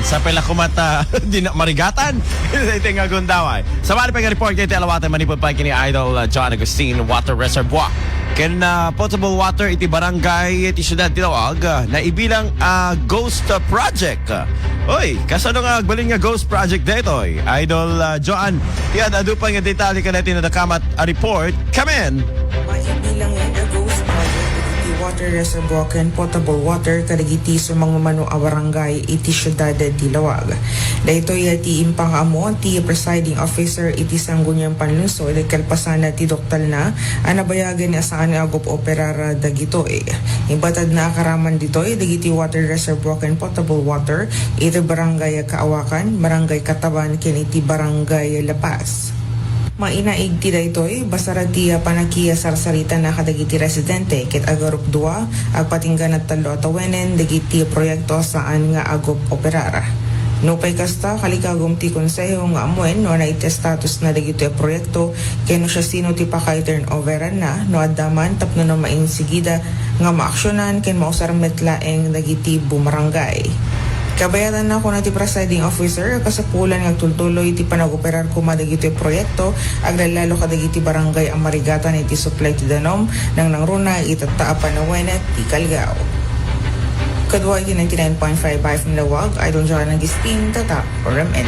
sa pelakumata di na marigatan. Ito nga gundaway. Sa mali pa nga report kay Telawatan manipod pa kini Idol John Agustin Water Reservoir. Ken potable water iti barangay iti syudad Tilawag na ibilang ghost project. Oy, kasano nga agbalin nga ghost project detoy? Idol Joan, tiyan adu pa nga detalye ka natin na nakamat a report. Come in! Bilang yan a ghost project iti water reservoir ken potable water kadagiti sumangmamano a barangay iti syudad Tilawag. Daytoy iti impang amo ti presiding officer iti Sangguniang Panlunsod kalpasana ti doktal na anabayagan ni asaan nga agop operara dagitoy. Ibatad na akaraman ditoy dagiti water reservoir ken potable water iti barangay Kaawakan, barangay Kataban ken iti barangay Lapas. Mainaig ti daytoy basara ti panakiya sarsarita na kadagiti residente ket agarup dua agpatinggan at talo atawenen dagiti proyekto saan nga agop operara. No pay kasta kalikagom ti konseho nga amuen no na iti status na dagiti proyekto ken no siya sino ti pakay turnoveran na no addaman tapno no mainsigida nga maaksyonan ken mausar metlaeng dagiti bumarangay. Kabayatan na ko na ti presiding officer kasapulan ng tultuloy ti panag-operar kumadagiti proyekto aglalalo kadagiti barangay ang marigatan iti supply ti danom nang nangruna itataapan na wenet ti Calgao. Kadwa iti 99.5 from Lawag, Idol John Agustin, Tata, or MN.